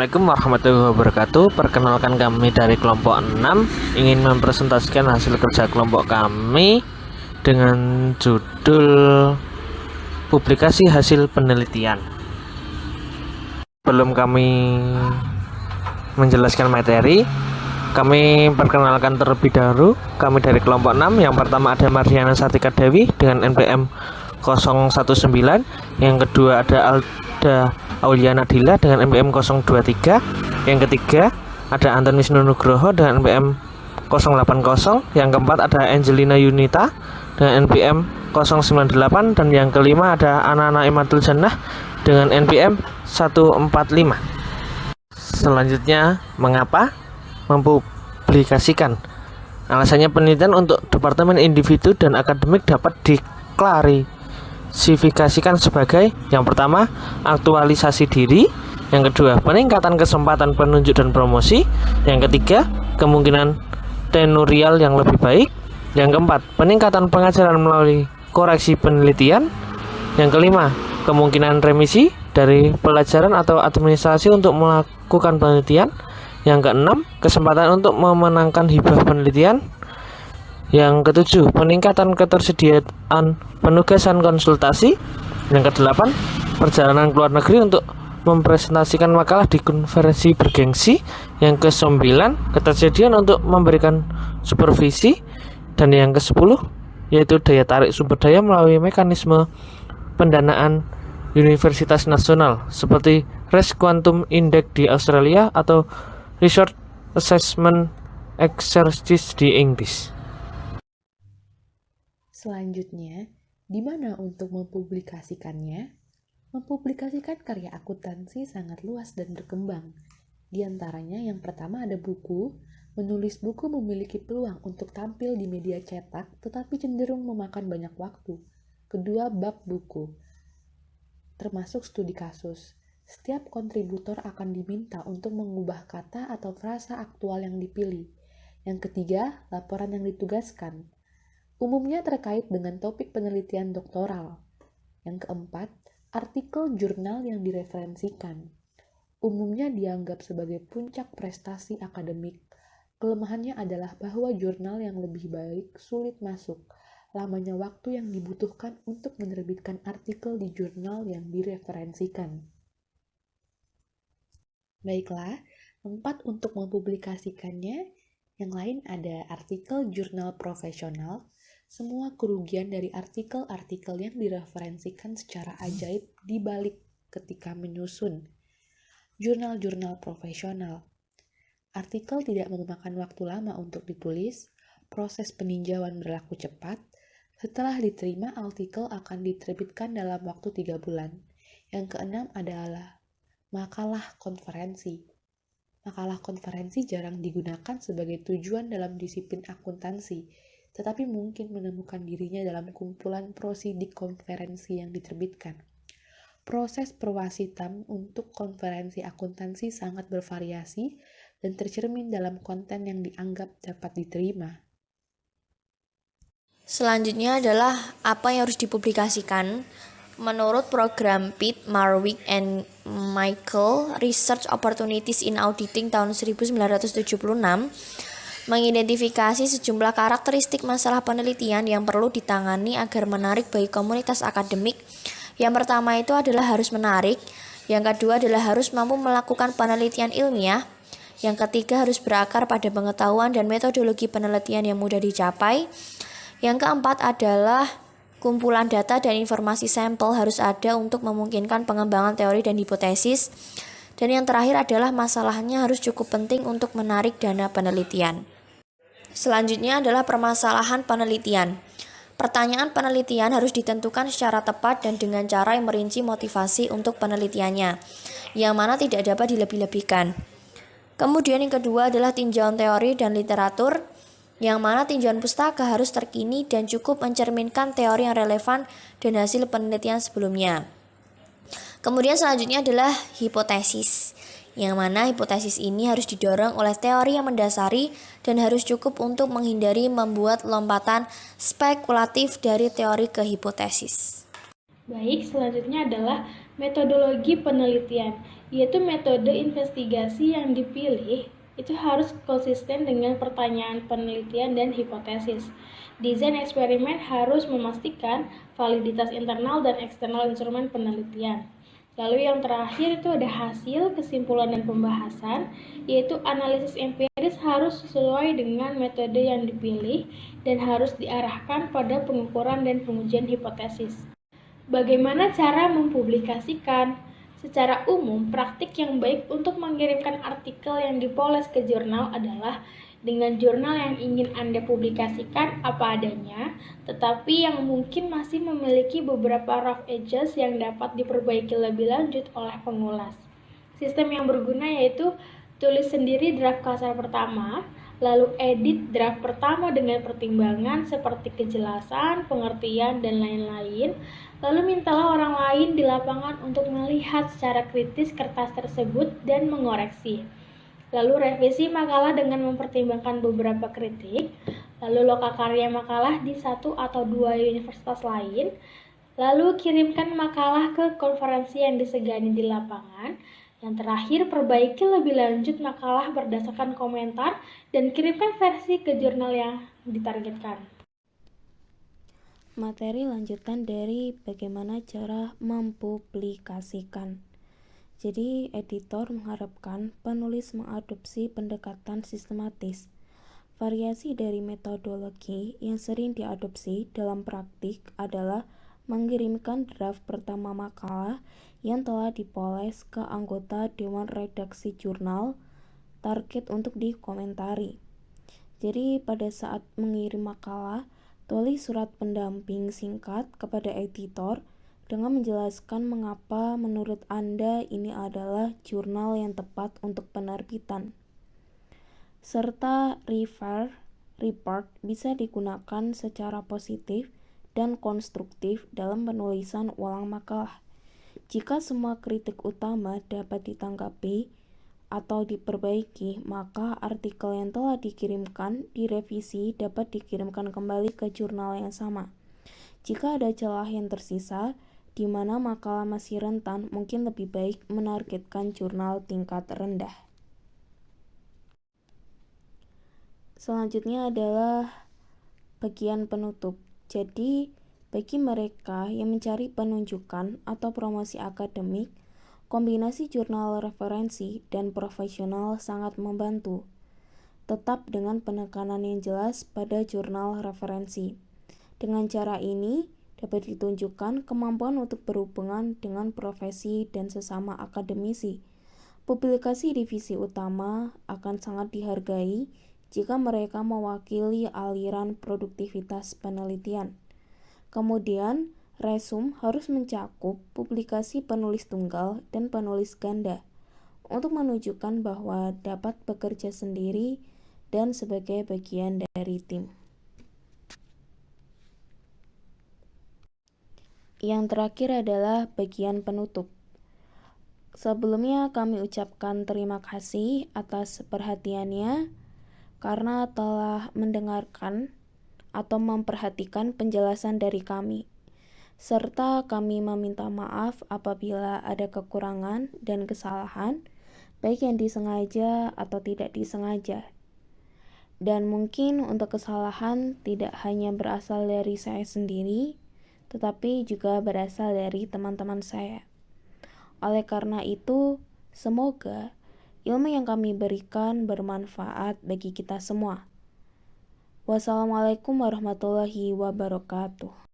Assalamualaikum warahmatullahi wabarakatuh. Perkenalkan, kami dari kelompok 6 ingin mempresentasikan hasil kerja kelompok kami dengan judul publikasi hasil penelitian. Sebelum kami menjelaskan materi, kami perkenalkan terlebih dahulu. Kami dari kelompok 6, yang pertama ada Mardiana Sartika Dewi dengan NPM 019, yang kedua ada Alda Auliana Dila dengan NPM 023, yang ketiga ada Antoni Wisnu Nugroho dengan NPM 080, yang keempat ada Angelina Yunita dengan NPM 098, dan yang kelima ada Anana Imatul Jannah dengan NPM 145. Selanjutnya, mengapa mempublikasikan? Alasannya, penelitian untuk departemen individu dan akademik dapat diklarifikasikan sebagai: yang pertama, aktualisasi diri; yang kedua, peningkatan kesempatan penunjuk dan promosi; yang ketiga, kemungkinan tenurial yang lebih baik; yang keempat, peningkatan pengajaran melalui koreksi penelitian; yang kelima, kemungkinan remisi dari pelajaran atau administrasi untuk melakukan penelitian; yang keenam, kesempatan untuk memenangkan hibah penelitian; yang ketujuh, peningkatan ketersediaan penugasan konsultasi; yang kedelapan, perjalanan ke luar negeri untuk mempresentasikan makalah di konferensi bergengsi; yang kesembilan, ketersediaan untuk memberikan supervisi; dan yang kesepuluh, yaitu daya tarik sumber daya melalui mekanisme pendanaan universitas nasional seperti Risk Quantum Index di Australia atau Research Assessment Exercise di Inggris. Selanjutnya, di mana untuk mempublikasikannya? Mempublikasikan karya akuntansi sangat luas dan berkembang. Di antaranya, yang pertama ada buku. Menulis buku memiliki peluang untuk tampil di media cetak, tetapi cenderung memakan banyak waktu. Kedua, bab buku, termasuk studi kasus. Setiap kontributor akan diminta untuk mengubah kata atau frasa aktual yang dipilih. Yang ketiga, laporan yang ditugaskan, umumnya terkait dengan topik penelitian doktoral. Yang keempat, artikel jurnal yang direferensikan, umumnya dianggap sebagai puncak prestasi akademik. Kelemahannya adalah bahwa jurnal yang lebih baik sulit masuk, lamanya waktu yang dibutuhkan untuk menerbitkan artikel di jurnal yang direferensikan. Baiklah, tempat untuk mempublikasikannya. Yang lain ada artikel jurnal profesional. Semua kerugian dari artikel-artikel yang direferensikan secara ajaib dibalik ketika menyusun. Jurnal-jurnal profesional. Artikel tidak memakan waktu lama untuk ditulis, proses peninjauan berlaku cepat. Setelah diterima, artikel akan diterbitkan dalam waktu 3 bulan. Yang keenam adalah makalah konferensi. Makalah konferensi jarang digunakan sebagai tujuan dalam disiplin akuntansi, tetapi mungkin menemukan dirinya dalam kumpulan prosidik konferensi yang diterbitkan. Proses perwasitan untuk konferensi akuntansi sangat bervariasi dan tercermin dalam konten yang dianggap dapat diterima. Selanjutnya adalah apa yang harus dipublikasikan. Menurut program Pitt, Marwick, and Michael Research Opportunities in Auditing tahun 1976 mengidentifikasi sejumlah karakteristik masalah penelitian yang perlu ditangani agar menarik bagi komunitas akademik. Yang pertama itu adalah harus menarik, yang kedua adalah harus mampu melakukan penelitian ilmiah, yang ketiga harus berakar pada pengetahuan dan metodologi penelitian yang mudah dicapai, yang keempat adalah kumpulan data dan informasi sampel harus ada untuk memungkinkan pengembangan teori dan hipotesis. Dan yang terakhir adalah masalahnya harus cukup penting untuk menarik dana penelitian. Selanjutnya adalah permasalahan penelitian. Pertanyaan penelitian harus ditentukan secara tepat dan dengan cara yang merinci motivasi untuk penelitiannya, yang mana tidak dapat dilebih-lebihkan. Kemudian yang kedua adalah tinjauan teori dan literatur, yang mana tinjauan pustaka harus terkini dan cukup mencerminkan teori yang relevan dan hasil penelitian sebelumnya. Kemudian selanjutnya adalah hipotesis, yang mana hipotesis ini harus didorong oleh teori yang mendasari dan harus cukup untuk menghindari membuat lompatan spekulatif dari teori ke hipotesis. Baik, selanjutnya adalah metodologi penelitian, yaitu metode investigasi yang dipilih itu harus konsisten dengan pertanyaan penelitian dan hipotesis. Desain eksperimen harus memastikan validitas internal dan eksternal instrumen penelitian. Lalu yang terakhir itu ada hasil, kesimpulan, dan pembahasan, yaitu analisis empiris harus sesuai dengan metode yang dipilih dan harus diarahkan pada pengukuran dan pengujian hipotesis. Bagaimana cara mempublikasikan? Secara umum, praktik yang baik untuk mengirimkan artikel yang dipoles ke jurnal adalah dengan jurnal yang ingin Anda publikasikan apa adanya, tetapi yang mungkin masih memiliki beberapa rough edges yang dapat diperbaiki lebih lanjut oleh pengulas. Sistem yang berguna yaitu tulis sendiri draft kasar pertama, lalu edit draft pertama dengan pertimbangan seperti kejelasan, pengertian, dan lain-lain. Lalu mintalah orang lain di lapangan untuk melihat secara kritis kertas tersebut dan mengoreksi. Lalu revisi makalah dengan mempertimbangkan beberapa kritik. Lalu lokakarya makalah di 1 atau 2 universitas lain. Lalu kirimkan makalah ke konferensi yang disegani di lapangan. Yang terakhir, perbaiki lebih lanjut makalah berdasarkan komentar dan kirimkan versi ke jurnal yang ditargetkan. Materi lanjutan dari bagaimana cara mempublikasikan. Jadi, editor mengharapkan penulis mengadopsi pendekatan sistematis. Variasi dari metodologi yang sering diadopsi dalam praktik adalah mengirimkan draft pertama makalah yang telah dipoles ke anggota dewan redaksi jurnal target untuk dikomentari. Jadi, pada saat mengirim makalah, tulis surat pendamping singkat kepada editor dengan menjelaskan mengapa menurut Anda ini adalah jurnal yang tepat untuk penerbitan. Serta report bisa digunakan secara positif dan konstruktif dalam penulisan ulang makalah. Jika semua kritik utama dapat ditanggapi atau diperbaiki, maka artikel yang telah dikirimkan direvisi dapat dikirimkan kembali ke jurnal yang sama. Jika ada celah yang tersisa, di mana makalah masih rentan, mungkin lebih baik menargetkan jurnal tingkat rendah. Selanjutnya adalah bagian penutup. Jadi, bagi mereka yang mencari penunjukan atau promosi akademik, kombinasi jurnal referensi dan profesional sangat membantu, tetap dengan penekanan yang jelas pada jurnal referensi. Dengan cara ini, dapat ditunjukkan kemampuan untuk berhubungan dengan profesi dan sesama akademisi. Publikasi divisi utama akan sangat dihargai jika mereka mewakili aliran produktivitas penelitian. Kemudian, resume harus mencakup publikasi penulis tunggal dan penulis ganda untuk menunjukkan bahwa dapat bekerja sendiri dan sebagai bagian dari tim. Yang terakhir adalah bagian penutup. Sebelumnya kami ucapkan terima kasih atas perhatiannya karena telah mendengarkan atau memperhatikan penjelasan dari kami. Serta kami meminta maaf apabila ada kekurangan dan kesalahan, baik yang disengaja atau tidak disengaja. Dan mungkin untuk kesalahan tidak hanya berasal dari saya sendiri, tetapi juga berasal dari teman-teman saya. Oleh karena itu, semoga ilmu yang kami berikan bermanfaat bagi kita semua. Wassalamualaikum warahmatullahi wabarakatuh.